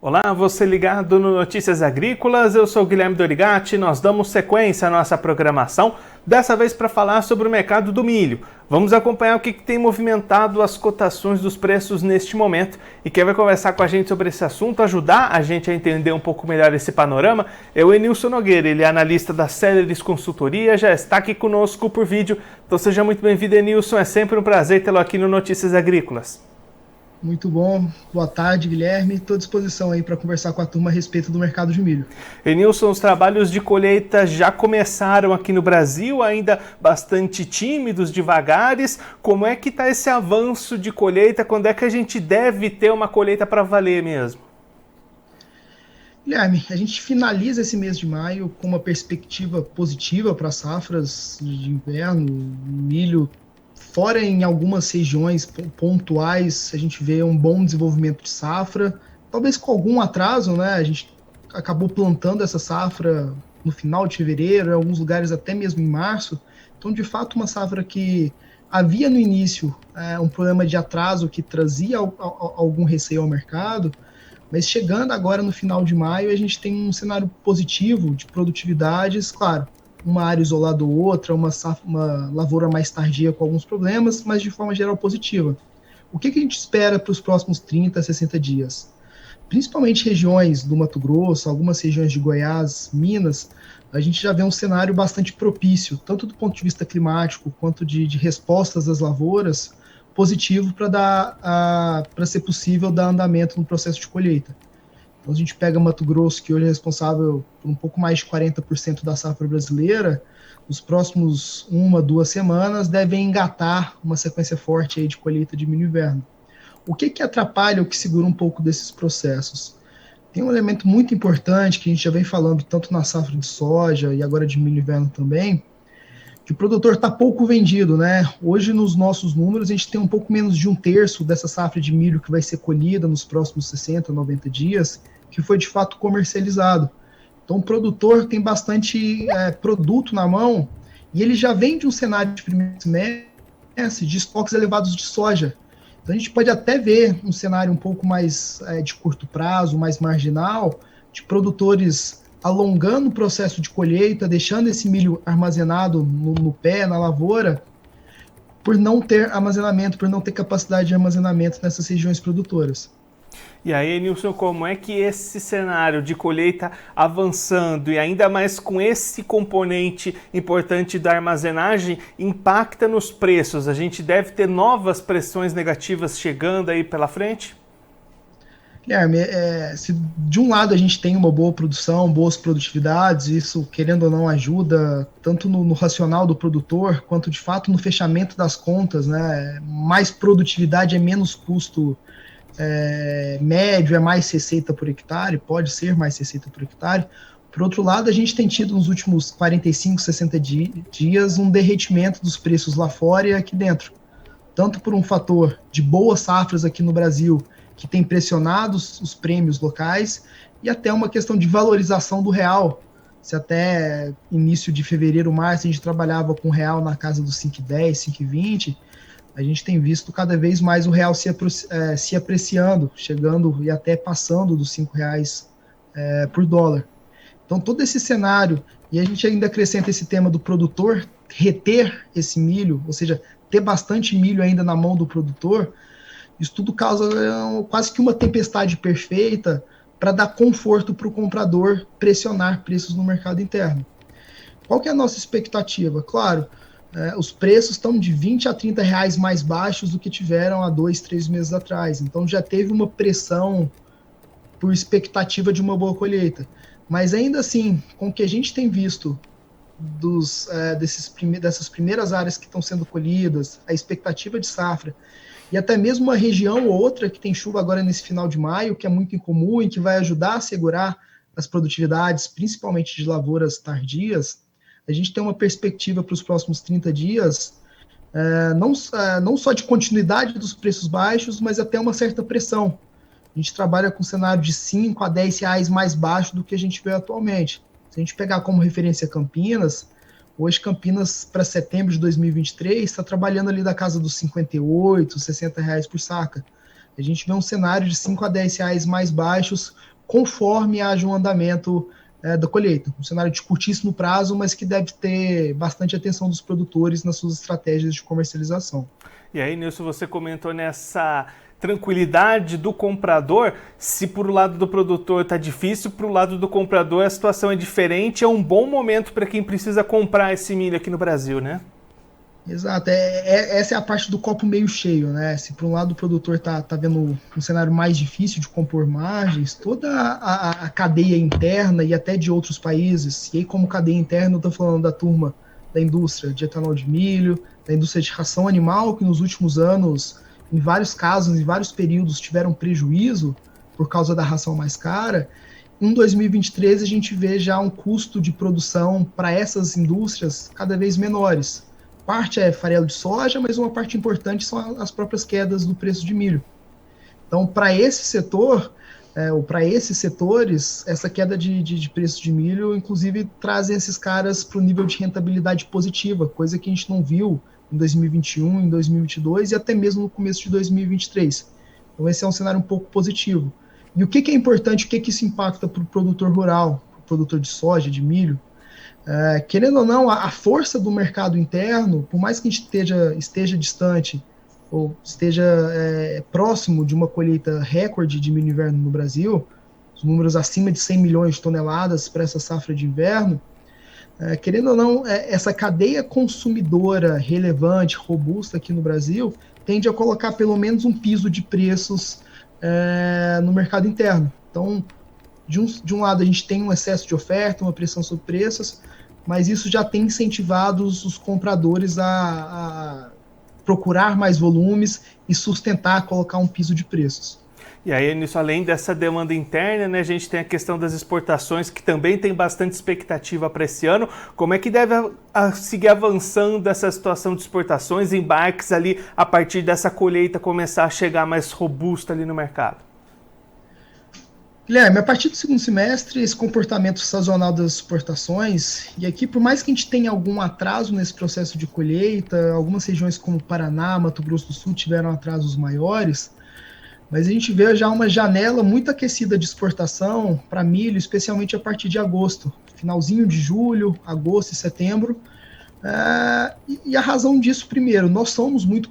Olá, você ligado no Notícias Agrícolas, eu sou o Guilherme Dorigatti, nós damos sequência à nossa programação, dessa vez para falar sobre o mercado do milho. Vamos acompanhar o que tem movimentado as cotações dos preços neste momento, e quem vai conversar com a gente sobre esse assunto, ajudar a gente a entender um pouco melhor esse panorama, é o Enilson Nogueira. Ele é analista da Celeris Consultoria, já está aqui conosco por vídeo, então seja muito bem-vindo, Enilson, é sempre um prazer tê-lo aqui no Notícias Agrícolas. Muito bom. Boa tarde, Guilherme. Estou à disposição aí para conversar com a turma a respeito do mercado de milho. Enilson, os trabalhos de colheita já começaram aqui no Brasil, ainda bastante tímidos, devagares. Como é que está esse avanço de colheita? Quando é que a gente deve ter uma colheita para valer mesmo? Guilherme, a gente finaliza esse mês de maio com uma perspectiva positiva para as safras de inverno, milho. Fora em algumas regiões pontuais, a gente vê um bom desenvolvimento de safra, talvez com algum atraso, né? A gente acabou plantando essa safra no final de fevereiro, em alguns lugares até mesmo em março. Então, de fato, uma safra que havia no início um problema de atraso que trazia algum receio ao mercado, mas chegando agora no final de maio, a gente tem um cenário positivo de produtividades, claro, uma área isolada ou outra, uma lavoura mais tardia com alguns problemas, mas de forma geral positiva. O que a gente espera para os próximos 30, 60 dias? Principalmente regiões do Mato Grosso, algumas regiões de Goiás, Minas, a gente já vê um cenário bastante propício, tanto do ponto de vista climático, quanto de respostas das lavouras, positivo para ser possível dar andamento no processo de colheita. Então, a gente pega Mato Grosso, que hoje é responsável por um pouco mais de 40% da safra brasileira, nos próximos 1, 2 semanas devem engatar uma sequência forte aí de colheita de milho inverno. O que atrapalha ou que segura um pouco desses processos? Tem um elemento muito importante que a gente já vem falando tanto na safra de soja e agora de milho inverno também, que o produtor está pouco vendido, né? Hoje, nos nossos números, a gente tem um pouco menos de 1/3 dessa safra de milho que vai ser colhida nos próximos 60, 90 dias, que foi de fato comercializado. Então, o produtor tem bastante produto na mão e ele já vem de um cenário de primeiro semestre de estoques elevados de soja. Então, a gente pode até ver um cenário um pouco mais de curto prazo, mais marginal, de produtores alongando o processo de colheita, deixando esse milho armazenado no pé, na lavoura, por não ter armazenamento, por não ter capacidade de armazenamento nessas regiões produtoras. E aí, Enilson, como é que esse cenário de colheita avançando e ainda mais com esse componente importante da armazenagem impacta nos preços? A gente deve ter novas pressões negativas chegando aí pela frente? Guilherme, se de um lado a gente tem uma boa produção, boas produtividades, isso, querendo ou não, ajuda tanto no racional do produtor, quanto de fato no fechamento das contas, né? Mais produtividade é menos custo médio, é mais receita por hectare, pode ser mais receita por hectare. Por outro lado, a gente tem tido nos últimos 45, 60 dias um derretimento dos preços lá fora e aqui dentro, tanto por um fator de boas safras aqui no Brasil, que tem pressionado os prêmios locais, e até uma questão de valorização do real. Se até início de fevereiro, março, a gente trabalhava com o real na casa dos 5,10, 5,20, a gente tem visto cada vez mais o real se apreciando, chegando e até passando dos R$5 por dólar. Então, todo esse cenário, e a gente ainda acrescenta esse tema do produtor reter esse milho, ou seja, ter bastante milho ainda na mão do produtor, isso tudo causa quase que uma tempestade perfeita para dar conforto para o comprador pressionar preços no mercado interno. Qual que é a nossa expectativa? Claro, os preços estão de R$20 a R$30 mais baixos do que tiveram há 2, 3 meses atrás. Então já teve uma pressão por expectativa de uma boa colheita. Mas ainda assim, com o que a gente tem visto dessas primeiras áreas que estão sendo colhidas, a expectativa de safra, e até mesmo uma região ou outra que tem chuva agora nesse final de maio, que é muito incomum e que vai ajudar a segurar as produtividades, principalmente de lavouras tardias, a gente tem uma perspectiva para os próximos 30 dias, não só de continuidade dos preços baixos, mas até uma certa pressão. A gente trabalha com um cenário de R$5 a R$10 mais baixo do que a gente vê atualmente. Se a gente pegar como referência Campinas, hoje Campinas, para setembro de 2023, está trabalhando ali da casa dos R$58, R$60 por saca. A gente vê um cenário de R$5 a R$10 mais baixos, conforme haja um andamento da colheita. Um cenário de curtíssimo prazo, mas que deve ter bastante atenção dos produtores nas suas estratégias de comercialização. E aí, Nilson, você comentou nessa tranquilidade do comprador. Se por o lado do produtor está difícil, para o lado do comprador a situação é diferente. É um bom momento para quem precisa comprar esse milho aqui no Brasil, né? Exato, essa é a parte do copo meio cheio, né? Se por um lado o produtor tá vendo um cenário mais difícil de compor margens, toda a cadeia interna e até de outros países, e aí como cadeia interna eu tô falando da turma da indústria de etanol de milho, da indústria de ração animal, que nos últimos anos, em vários casos, em vários períodos, tiveram prejuízo por causa da ração mais cara. Em 2023 a gente vê já um custo de produção para essas indústrias cada vez menores. Parte é farelo de soja, mas uma parte importante são as próprias quedas do preço de milho. Então, para esse setor, ou para esses setores, essa queda de preço de milho, inclusive, trazem esses caras para o nível de rentabilidade positiva, coisa que a gente não viu em 2021, em 2022 e até mesmo no começo de 2023. Então, esse é um cenário um pouco positivo. E o que é importante, o que isso impacta para o produtor rural, para o produtor de soja, de milho? Querendo ou não, a força do mercado interno, por mais que a gente esteja distante ou esteja próximo de uma colheita recorde de milho inverno no Brasil, os números acima de 100 milhões de toneladas para essa safra de inverno, querendo ou não, essa cadeia consumidora relevante, robusta aqui no Brasil, tende a colocar pelo menos um piso de preços no mercado interno. Então, de um lado, a gente tem um excesso de oferta, uma pressão sobre preços, mas isso já tem incentivado os compradores a procurar mais volumes e sustentar, colocar um piso de preços. E aí, nisso, além dessa demanda interna, né, a gente tem a questão das exportações, que também tem bastante expectativa para esse ano. Como é que deve seguir avançando essa situação de exportações, embarques ali, a partir dessa colheita começar a chegar mais robusta ali no mercado? Guilherme, a partir do segundo semestre, esse comportamento sazonal das exportações, e aqui, por mais que a gente tenha algum atraso nesse processo de colheita, algumas regiões como Paraná, Mato Grosso do Sul tiveram atrasos maiores, mas a gente vê já uma janela muito aquecida de exportação para milho, especialmente a partir de agosto, finalzinho de julho, agosto e setembro. E a razão disso, primeiro, nós somos muito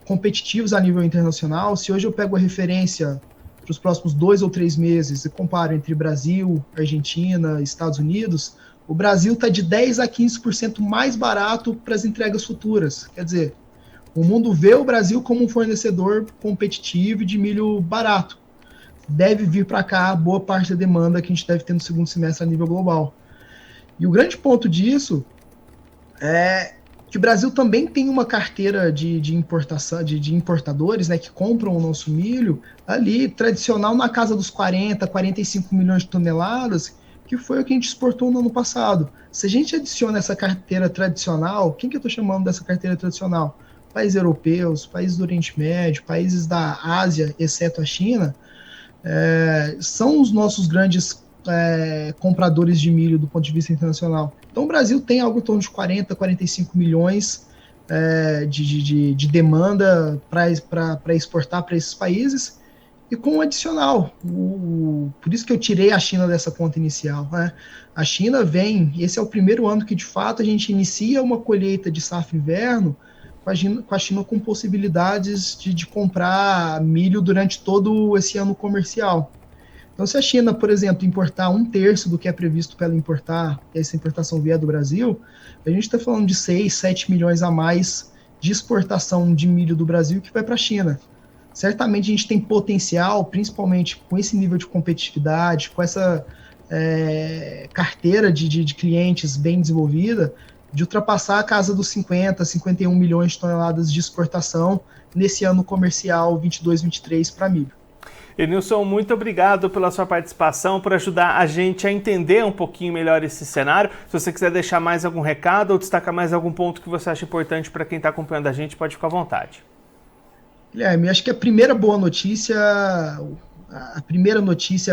competitivos a nível internacional. Se hoje eu pego a referência para os próximos 2 ou 3 meses e comparo entre Brasil, Argentina, Estados Unidos, o Brasil está de 10% a 15% mais barato para as entregas futuras. Quer dizer, o mundo vê o Brasil como um fornecedor competitivo e de milho barato. Deve vir para cá boa parte da demanda que a gente deve ter no segundo semestre a nível global. E o grande ponto disso é que o Brasil também tem uma carteira de importação, de importadores, né, que compram o nosso milho ali, tradicional, na casa dos 40, 45 milhões de toneladas, que foi o que a gente exportou no ano passado. Se a gente adiciona essa carteira tradicional, quem que eu estou chamando dessa carteira tradicional? Países europeus, países do Oriente Médio, países da Ásia, exceto a China, são os nossos grandes compradores de milho do ponto de vista internacional. Então o Brasil tem algo em torno de 40, 45 milhões de demanda para exportar para esses países, e com um adicional. Por isso que eu tirei a China dessa conta inicial. Né? A China esse é o primeiro ano que de fato a gente inicia uma colheita de safra inverno com a China com possibilidades de comprar milho durante todo esse ano comercial. Então, se a China, por exemplo, importar 1/3 do que é previsto para ela importar, e essa importação vier do Brasil, a gente está falando de 6, 7 milhões a mais de exportação de milho do Brasil que vai para a China. Certamente a gente tem potencial, principalmente com esse nível de competitividade, com essa carteira de clientes bem desenvolvida, de ultrapassar a casa dos 50, 51 milhões de toneladas de exportação nesse ano comercial 22-23 para milho. Nilson, muito obrigado pela sua participação, por ajudar a gente a entender um pouquinho melhor esse cenário. Se você quiser deixar mais algum recado ou destacar mais algum ponto que você acha importante para quem está acompanhando a gente, pode ficar à vontade. Guilherme, acho que a primeira notícia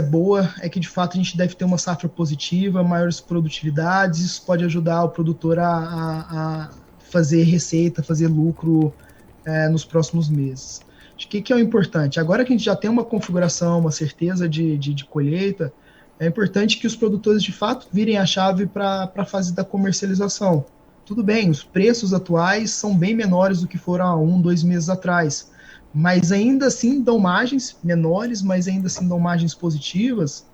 boa é que de fato a gente deve ter uma safra positiva, maiores produtividades. Isso pode ajudar o produtor a fazer receita, fazer lucro nos próximos meses. O que é o importante? Agora que a gente já tem uma configuração, uma certeza de colheita, é importante que os produtores de fato virem a chave para a fase da comercialização. Tudo bem, os preços atuais são bem menores do que foram há 1, 2 meses atrás, mas ainda assim dão margens menores, mas ainda assim dão margens positivas.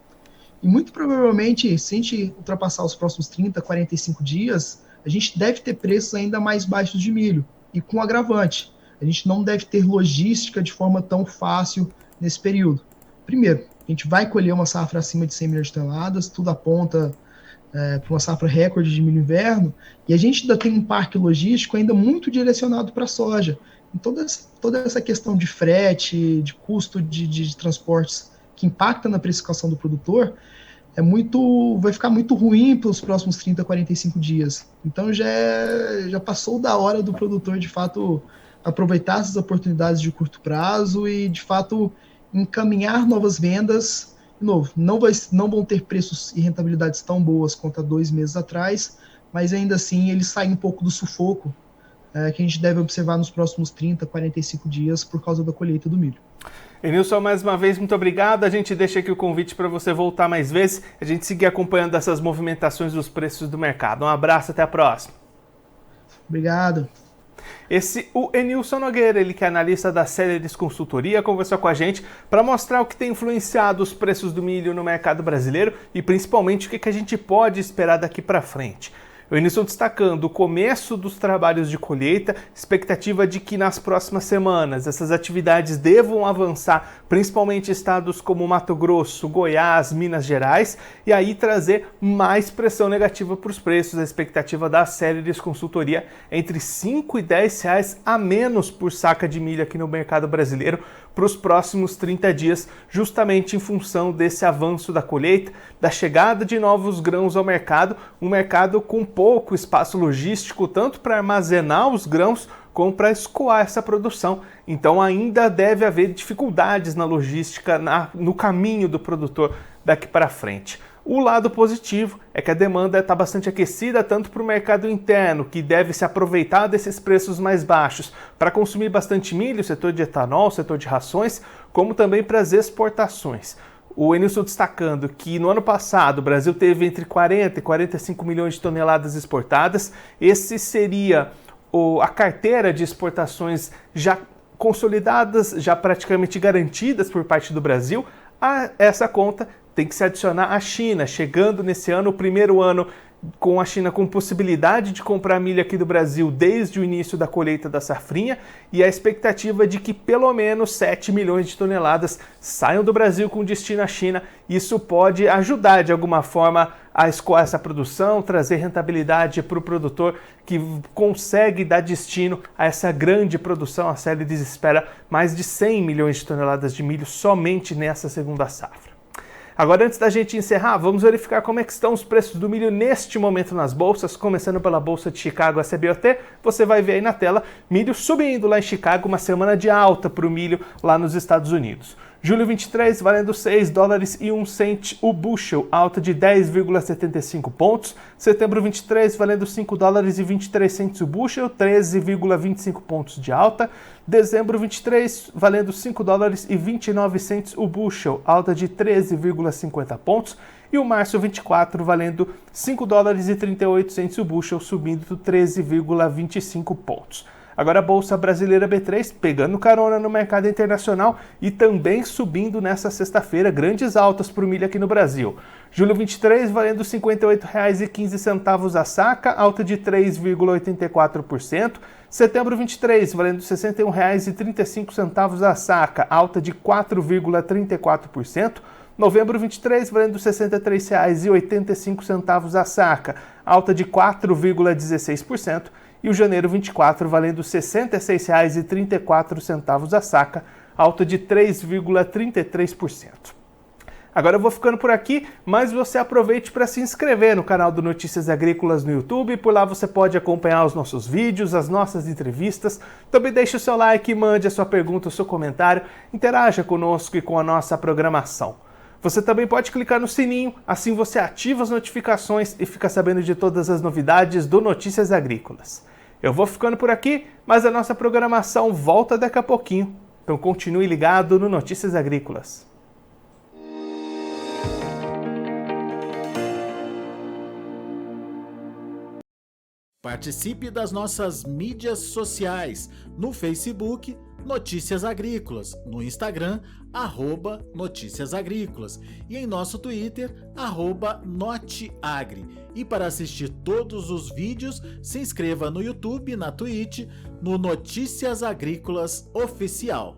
E muito provavelmente, se a gente ultrapassar os próximos 30, 45 dias, a gente deve ter preços ainda mais baixos de milho, e com agravante. A gente não deve ter logística de forma tão fácil nesse período. Primeiro, a gente vai colher uma safra acima de 100 milhões de toneladas, tudo aponta para uma safra recorde de milho inverno, e a gente ainda tem um parque logístico ainda muito direcionado para a soja. Então, toda essa questão de frete, de custo de transportes que impacta na precificação do produtor, vai ficar muito ruim pelos próximos 30, 45 dias. Então já passou da hora do produtor, de fato, aproveitar essas oportunidades de curto prazo e, de fato, encaminhar novas vendas. De novo, não vão ter preços e rentabilidades tão boas quanto há 2 meses atrás, mas ainda assim eles saem um pouco do sufoco que a gente deve observar nos próximos 30, 45 dias por causa da colheita do milho. Enilson, mais uma vez, muito obrigado. A gente deixa aqui o convite para você voltar mais vezes, a gente seguir acompanhando essas movimentações dos preços do mercado. Um abraço, até a próxima. Obrigado. O Enilson Nogueira, ele que é analista da Celeris Consultoria, conversou com a gente para mostrar o que tem influenciado os preços do milho no mercado brasileiro e principalmente o que a gente pode esperar daqui para frente. O Enilson destacando o começo dos trabalhos de colheita, expectativa de que nas próximas semanas essas atividades devam avançar, principalmente em estados como Mato Grosso, Goiás, Minas Gerais, e aí trazer mais pressão negativa para os preços. A expectativa da Celeris Consultoria entre R$ 5 e R$ 10 a menos por saca de milho aqui no mercado brasileiro para os próximos 30 dias, justamente em função desse avanço da colheita, da chegada de novos grãos ao mercado, um mercado com pouco espaço logístico, tanto para armazenar os grãos como para escoar essa produção. Então ainda deve haver dificuldades na logística, no caminho do produtor daqui para frente. O lado positivo é que a demanda está bastante aquecida tanto para o mercado interno, que deve se aproveitar desses preços mais baixos para consumir bastante milho, setor de etanol, setor de rações, como também para as exportações. O Enilson destacando que no ano passado o Brasil teve entre 40 e 45 milhões de toneladas exportadas. Esse seria a carteira de exportações já consolidadas, já praticamente garantidas por parte do Brasil. A essa conta tem que se adicionar a China, chegando nesse ano, o primeiro ano com a China com possibilidade de comprar milho aqui do Brasil desde o início da colheita da safrinha, e a expectativa de que pelo menos 7 milhões de toneladas saiam do Brasil com destino à China. Isso pode ajudar de alguma forma a escoar essa produção, trazer rentabilidade para o produtor que consegue dar destino a essa grande produção. A Celeris espera mais de 100 milhões de toneladas de milho somente nessa segunda safra. Agora, antes da gente encerrar, vamos verificar como é que estão os preços do milho neste momento nas bolsas, começando pela Bolsa de Chicago, a CBOT. Você vai ver aí na tela, milho subindo lá em Chicago, uma semana de alta para o milho lá nos Estados Unidos. Julho 23, valendo $6,01 o bushel, alta de 10,75 pontos. Setembro 23, valendo $5,23 o bushel, 13,25 pontos de alta. Dezembro 23, valendo $5,29 o bushel, alta de 13,50 pontos. E o março 24, valendo $5,38 o bushel, subindo 13,25 pontos. Agora a Bolsa Brasileira B3 pegando carona no mercado internacional e também subindo nessa sexta-feira, grandes altas para o milho aqui no Brasil. Julho 23 valendo R$ 58,15 a saca, alta de 3,84%. Setembro 23 valendo R$ 61,35 a saca, alta de 4,34%. Novembro 23 valendo R$ 63,85 a saca, alta de 4,16%. E o janeiro 24 valendo R$ 66,34 a saca, alta de 3,33%. Agora eu vou ficando por aqui, mas você aproveite para se inscrever no canal do Notícias Agrícolas no YouTube. Por lá você pode acompanhar os nossos vídeos, as nossas entrevistas. Também deixe o seu like, mande a sua pergunta, o seu comentário, interaja conosco e com a nossa programação. Você também pode clicar no sininho, assim você ativa as notificações e fica sabendo de todas as novidades do Notícias Agrícolas. Eu vou ficando por aqui, mas a nossa programação volta daqui a pouquinho Então continue ligado no Notícias Agrícolas. Participe das nossas mídias sociais, no Facebook, Notícias Agrícolas, no Instagram, @Notícias Agrícolas e em nosso Twitter, @Noteagri. E para assistir todos os vídeos, se inscreva no YouTube, na Twitch, no Notícias Agrícolas Oficial.